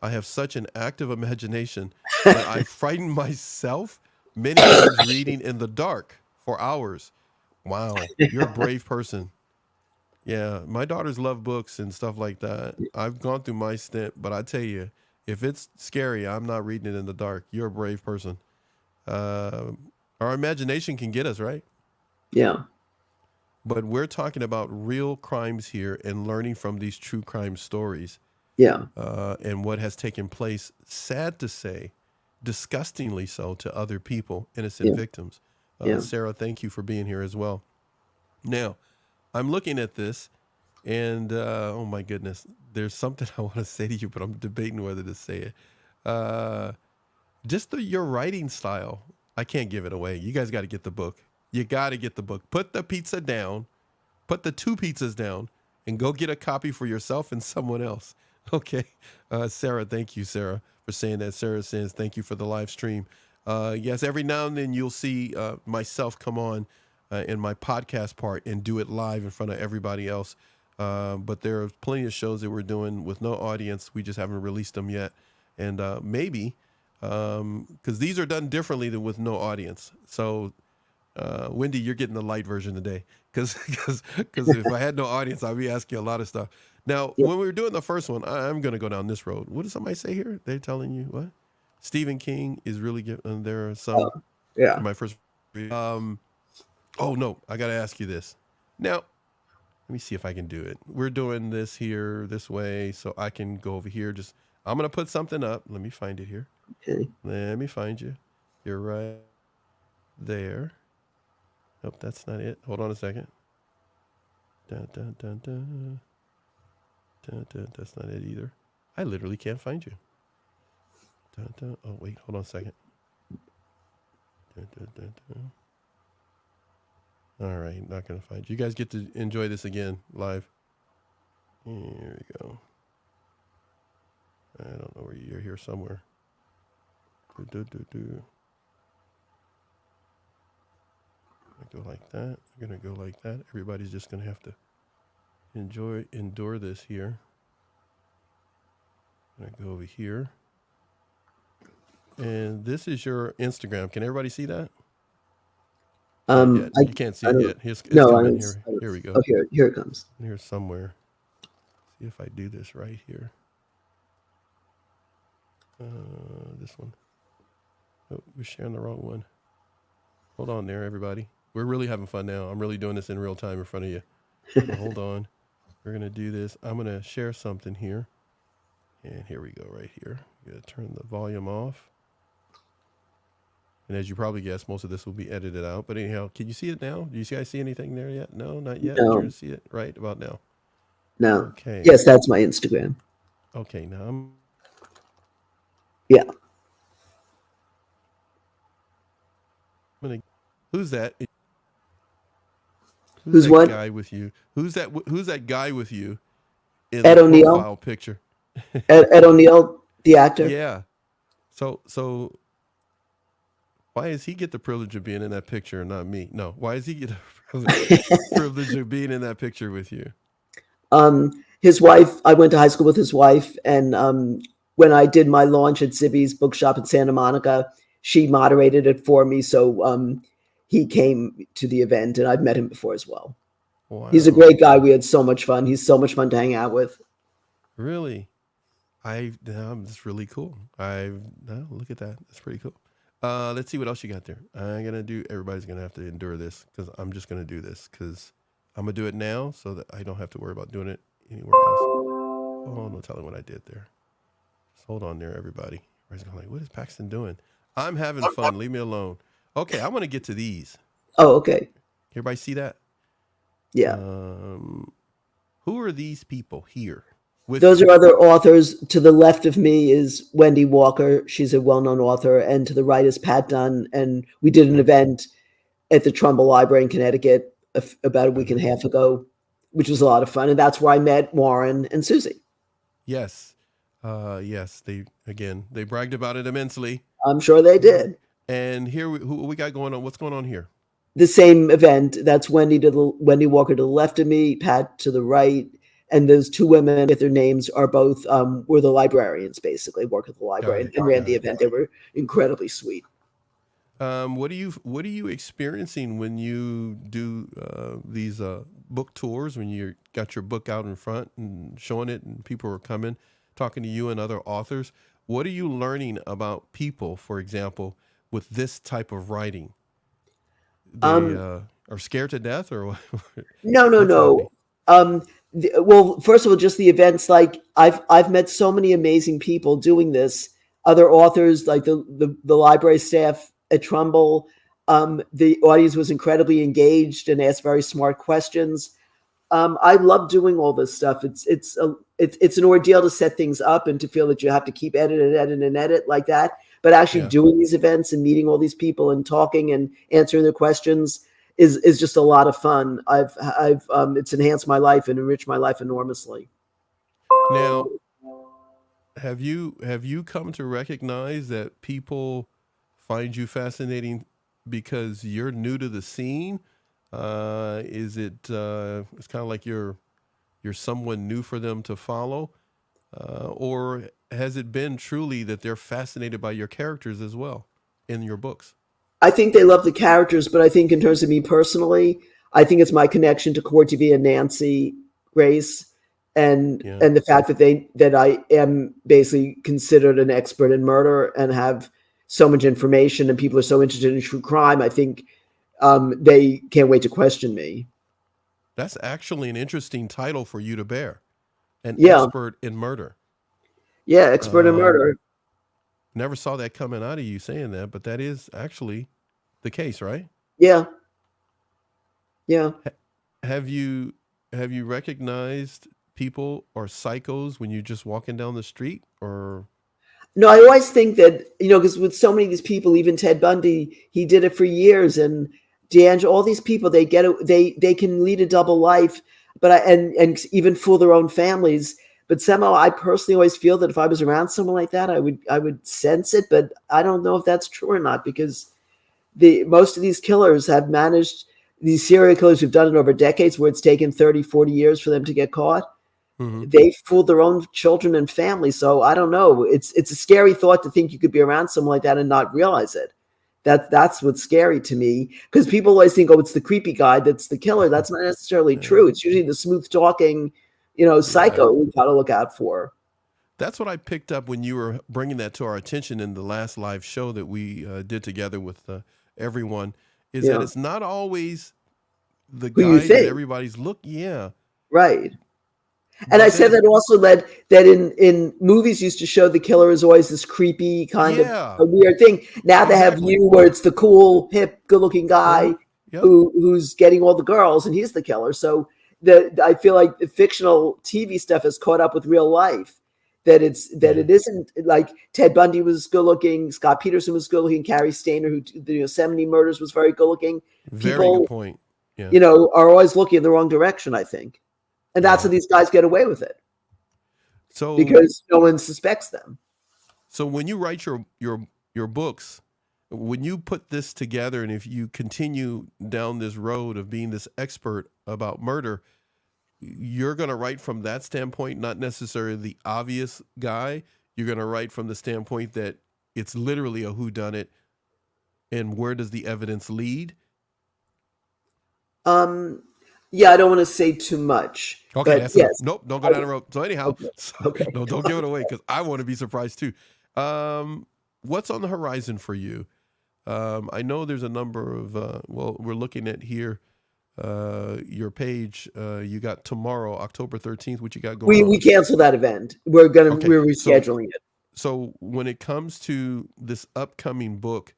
I have such an active imagination that I frighten myself many times reading in the dark for hours. Wow, you're a brave person. Yeah, my daughters love books and stuff like that. I've gone through my stint, but I tell you, if it's scary, I'm not reading it in the dark. You're a brave person. Our imagination can get us, right? Yeah. But we're talking about real crimes here and learning from these true crime stories. Yeah. And what has taken place, sad to say, disgustingly so to other people, innocent victims. Yeah. Sarah, thank you for being here as well. Now, I'm looking at this, and oh my goodness, there's something I want to say to you, but I'm debating whether to say it. Just your writing style, I can't give it away. You guys got to get the book. You got to get the book. Put the pizza down, put the 2 pizzas down, and go get a copy for yourself and someone else. Okay. Sarah, thank you, Sarah, for saying that. Sarah says, thank you for the live stream. Yes, every now and then you'll see myself come on in my podcast part and do it live in front of everybody else. But there are plenty of shows that we're doing with no audience. We just haven't released them yet. And maybe, because these are done differently than with no audience. So, Wendy, you're getting the light version today. Because if I had no audience, I'd be asking a lot of stuff. Now, when we were doing the first one, I'm going to go down this road. What did somebody say here? They're telling you what? Stephen King is really good. And there are some. Yeah. My first. Oh, no. I got to ask you this. Now, let me see if I can do it. We're doing this here this way, so I can go over here. I'm going to put something up. Let me find it here. Okay. Let me find you. You're right there. Nope, that's not it. Hold on a second. Dun, dun, dun, dun. Dun, dun, that's not it either. I literally can't find you. Dun, dun. Oh, wait. Hold on a second. Dun, dun, dun, dun. All right. Not going to find you. You guys get to enjoy this again live. Here we go. I don't know where you're here somewhere. I Go like that. We're gonna go like that. Everybody's just gonna have to endure this here. I'm gonna go over here. And this is your Instagram. Can everybody see that? Not yet. You can't see it yet. It's coming here. Here we go. Oh, here it comes. Here's somewhere. See if I do this right here. This one. Oh, we're sharing the wrong one. Hold on there, everybody. We're really having fun now. I'm really doing this in real time in front of you. So hold on. We're going to do this. I'm going to share something here. And here we go right here. I'm going to turn the volume off. And as you probably guessed, most of this will be edited out. But anyhow, can you see it now? Do you guys see anything there yet? No, not yet. No. You're going to see it right about now. No. Okay. Yes, that's my Instagram. Okay, now I'm... Yeah. Who's that? Who's that what? Guy with you? Who's that guy with you in Ed the O'Neill profile picture? Ed O'Neill, the actor. Yeah. So why does he get the privilege of being in that picture and not me? No. Why does he get the privilege of being in that picture with you? His wife. I went to high school with his wife, and when I did my launch at Zibby's bookshop in Santa Monica, she moderated it for me. So he came to the event, and I've met him before as well. Wow. He's a great guy. We had so much fun. He's so much fun to hang out with. Really? That's really cool. Look at that. That's pretty cool. Let's see what else you got there. Everybody's going to have to endure this because I'm just going to do this because I'm going to do it now so that I don't have to worry about doing it anywhere else. Oh, no telling what I did there. Just hold on there, everybody. Everybody's going like, what is Paxton doing? I'm having fun. Leave me alone. Okay, I'm going to get to these. Oh, okay. Everybody see that? Yeah. Who are these people here? Those are other authors. To the left of me is Wendy Walker. She's a well-known author. And to the right is Pat Dunn. And we did an event at the Trumbull Library in Connecticut about a week and a half ago, which was a lot of fun. And that's where I met Warren and Susie. Yes. Yes. They bragged about it immensely. I'm sure they did. And here, who we got going on? What's going on here? The same event. That's Wendy Walker to the left of me, Pat to the right. And those two women, if their names are both, were the librarians, basically, work at the library and ran the event. They were incredibly sweet. What are you experiencing when you do these book tours, when you got your book out in front and showing it and people are coming, talking to you and other authors? What are you learning about people, for example, with this type of writing? They are scared to death or what? No. Well, first of all, just the events. Like I've met so many amazing people doing this. Other authors, like the library staff at Trumbull. The audience was incredibly engaged and asked very smart questions. I love doing all this stuff. It's an ordeal to set things up and to feel that you have to keep edit like that. But actually doing these events and meeting all these people and talking and answering their questions is just a lot of fun. It's enhanced my life and enriched my life enormously. Now, have you come to recognize that people find you fascinating because you're new to the scene? Is it it's kind of like you're someone new for them to follow, or has it been truly that they're fascinated by your characters as well in your books? I think they love the characters, but I think in terms of me personally, I think it's my connection to Court TV and Nancy Grace, and the fact that I am basically considered an expert in murder and have so much information, and people are so interested in true crime. I think they can't wait to question me. That's actually an interesting title for you to bear, an expert in murder. Yeah, expert in murder. Never saw that coming out of you saying that, but that is actually the case, right? Yeah. Have you recognized people or psychos when you're just walking down the street, or? No, I always think that, because with so many of these people, even Ted Bundy, he did it for years, and D'Angelo, all these people, they can lead a double life, but and even fool their own families. But somehow I personally always feel that if I was around someone like that, I would sense it. But I don't know if that's true or not, because most of these killers have managed, these serial killers who've done it over decades, where it's taken 30, 40 years for them to get caught, they fooled their own children and families. So I don't know. It's a scary thought to think you could be around someone like that and not realize it. That's what's scary to me, because people always think, oh, it's the creepy guy that's the killer. That's not necessarily true. It's usually the smooth talking, psycho we've got to look out for. That's what I picked up when you were bringing that to our attention in the last live show that we did together with everyone, is that it's not always the guy that everybody's right. And I said that also led that in movies used to show the killer is always this creepy kind of a weird thing. Now they have you where it's the cool, hip, good-looking guy who's getting all the girls, and he's the killer. So I feel like the fictional TV stuff has caught up with real life. That it isn't like Ted Bundy was good-looking, Scott Peterson was good-looking, Cary Stayner, who the Yosemite murders, was very good-looking. Very good point. Yeah. Are always looking in the wrong direction, I think. And that's how these guys get away with it. So because no one suspects them. So when you write your books, when you put this together, and if you continue down this road of being this expert about murder, you're going to write from that standpoint, not necessarily the obvious guy. You're going to write from the standpoint that it's literally a whodunit, and where does the evidence lead? Yeah, I don't want to say too much. Okay, that's enough. Nope, don't go down the road. So anyhow, no, don't give it away, because I want to be surprised too. What's on the horizon for you? I know there's a number of, we're looking at here, your page. You got tomorrow, October 13th, what you got going on? We canceled that event. We're rescheduling it. So when it comes to this upcoming book,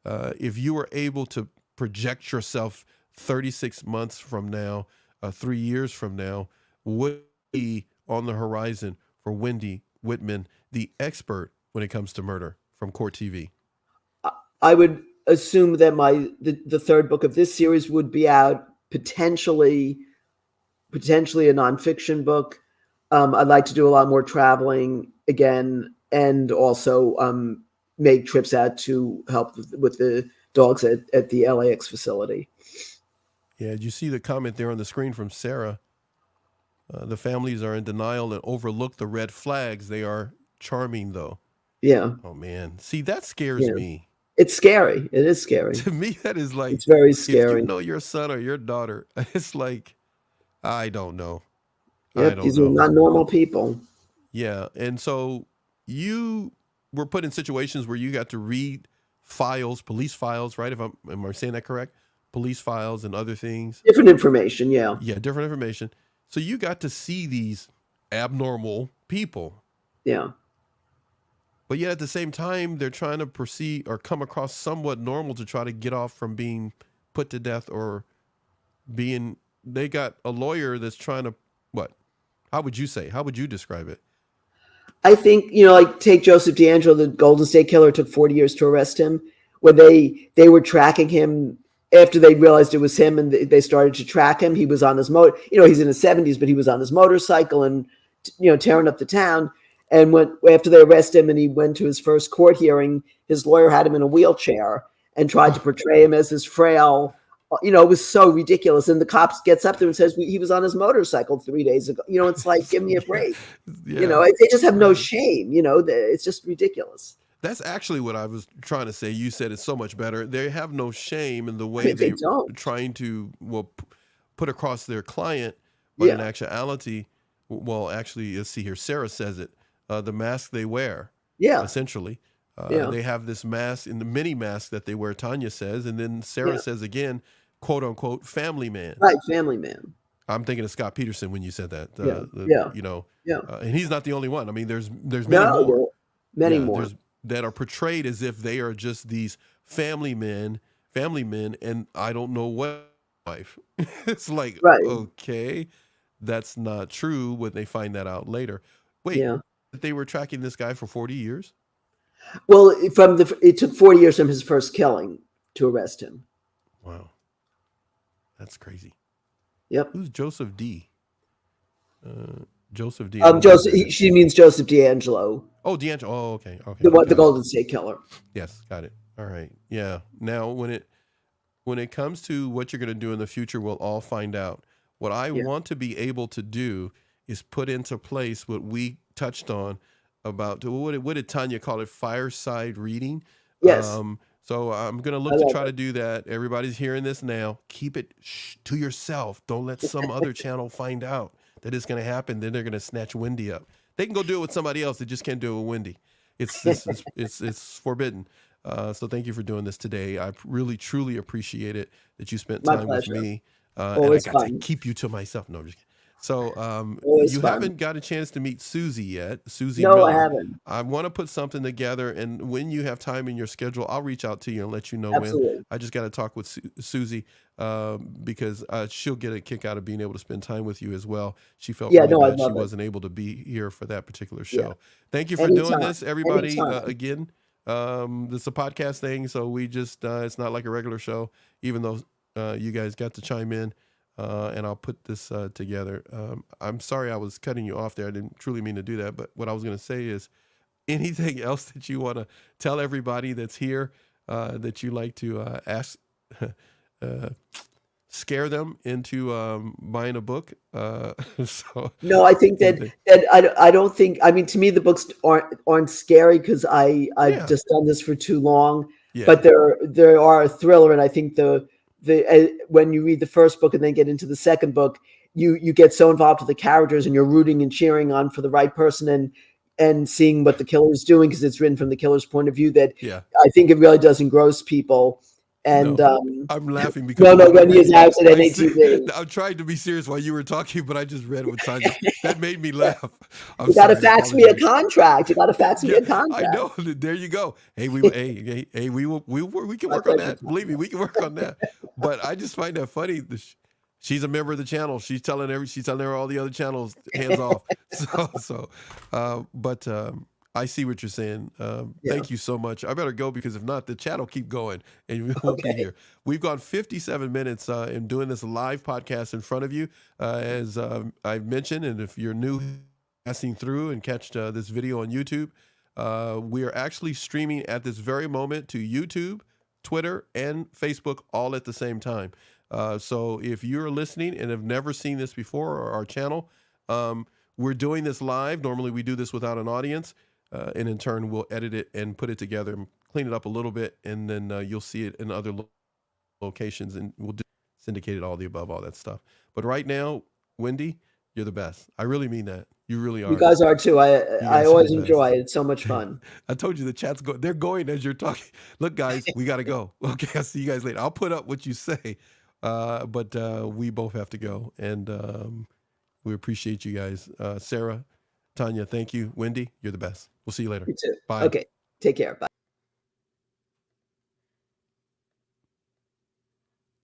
if you were able to project yourself 36 months from now, 3 years from now, would be on the horizon for Wendy Whitman, the expert when it comes to murder from Court TV? I would assume that the third book of this series would be out, potentially a nonfiction book. I'd like to do a lot more traveling again, and also make trips out to help with the dogs at the LAX facility. Yeah, did you see the comment there on the screen from Sarah? The families are in denial and overlook the red flags. They are charming, though. Yeah. Oh, man. See, that scares me. It's scary. It is scary. To me, that is like... It's very scary. If you know your son or your daughter, it's like, I don't know. Yep, these are not normal people. Yeah, and so you were put in situations where you got to read files, police files, right? Am I saying that correct? Police files and other things. Different information, yeah. Yeah, different information. So you got to see these abnormal people. Yeah. But yet at the same time, they're trying to proceed or come across somewhat normal to try to get off from being put to death or they got a lawyer that's trying to, what? How would you describe it? I think, like take Joseph DeAngelo, the Golden State Killer. It took 40 years to arrest him. When they were tracking him, after they realized it was him and they started to track him, he was on his he's in his 70s, but he was on his motorcycle and, tearing up the town. And after they arrested him and he went to his first court hearing, his lawyer had him in a wheelchair and tried to portray him as this frail, it was so ridiculous. And the cops gets up there and says, he was on his motorcycle 3 days ago. It's like, give me a break. Yeah. They just have no shame. It's just ridiculous. That's actually what I was trying to say. You said it's so much better. They have no shame in the way they're trying to put across their client, but in actuality, actually, let's see here. Sarah says it. The mask they wear, essentially. They have this mask, in the mini mask that they wear, Tanya says, and then Sarah says again, quote unquote, family man. Right, family man. I'm thinking of Scott Peterson when you said that. And he's not the only one. I mean, there's many more. That are portrayed as if they are just these family men, and I don't know what life. It's like, okay, that's not true when they find that out later. Wait, they were tracking this guy for 40 years? Well, it took 40 years from his first killing to arrest him. Wow. That's crazy. Yep. Who's Joseph D? Joseph D. She means Joseph DeAngelo. Oh, DeAngelo. Oh, okay. The Golden State Killer. Yes, got it. All right. Yeah. Now, when it comes to what you're going to do in the future, we'll all find out. What I Yeah. want to be able to do is put into place what we touched on about what did Tanya call it? Fireside reading. Yes. So I'm going to I look to love try it. to do that. Everybody's hearing this now. Keep it to yourself. Don't let some other channel find out that it's going to happen. Then they're going to snatch Wendy up. They can go do it with somebody else. They just can't do it with Wendy. It's forbidden. So thank you for doing this today. I really, truly appreciate it that you spent My time with pleasure. me. And I Always got to fun. keep you to myself. No, I'm just kidding. So Always you fun. haven't got a chance to meet Susie yet, Susie No, I Miller. haven't. I want to put something together, and when you have time in your schedule, I'll reach out to you and let you know when. Absolutely. I just got to talk with Susie because she'll get a kick out of being able to spend time with you as well. She felt Yeah, really no, I bad she love it. wasn't able to be here for that particular Yeah. show. Thank you for doing Anytime. this, everybody. Anytime. Again, this is a podcast thing, so we just it's not like a regular show, even though you guys got to chime in. And I'll put this together. I'm sorry I was cutting you off there. I didn't truly mean to do that. But what I was going to say is anything else that you want to tell everybody that's here that you like to ask, scare them into buying a book? So No, I think anything. that I don't think. I mean, to me, the books aren't scary because I've Yeah. just done this for too long. Yeah. But there are a thriller, and I think the when you read the first book and then get into the second book, you get so involved with the characters and you're rooting and cheering on for the right person and seeing what the killer's doing because it's written from the killer's point of view. That Yeah. I think it really does engross people. And No, I'm laughing because no, of what I Wendy is read. out at NATV. I'm trying to be serious while you were talking, but I just read it with Tanya. That made me laugh. I'm You got to sorry. I fax me a apologize. contract. You got to fax me Yeah, a contract. I know. There you go. Hey, we can My work on pleasure, that. Believe me, we can work on that. But I just find that funny. She's a member of the channel. She's telling her all the other channels hands off. But I see what you're saying. Yeah. Thank you so much. I better go because if not, the chat will keep going and we won't be here. We've gone 57 minutes in doing this live podcast in front of you, as I've mentioned. And if you're new, passing through and catch this video on YouTube, we are actually streaming at this very moment to YouTube, Twitter, and Facebook all at the same time. So if you're listening and have never seen this before or our channel, we're doing this live. Normally we do this without an audience. And in turn, we'll edit it and put it together and clean it up a little bit. And then you'll see it in other locations and we'll syndicate it, all the above, all that stuff. But right now, Wendy, you're the best. I really mean that. You really are. You guys are too. You I guys are always the best. enjoy it. It's so much fun. I told you the chat's going. They're going as you're talking. Look, guys, we got to go. Okay, I'll see you guys later. I'll put up what you say, but we both have to go. And we appreciate you guys. Sarah, Tanya, thank you. Wendy, you're the best. We'll see you later. You too. Bye. Okay. Take care. Bye.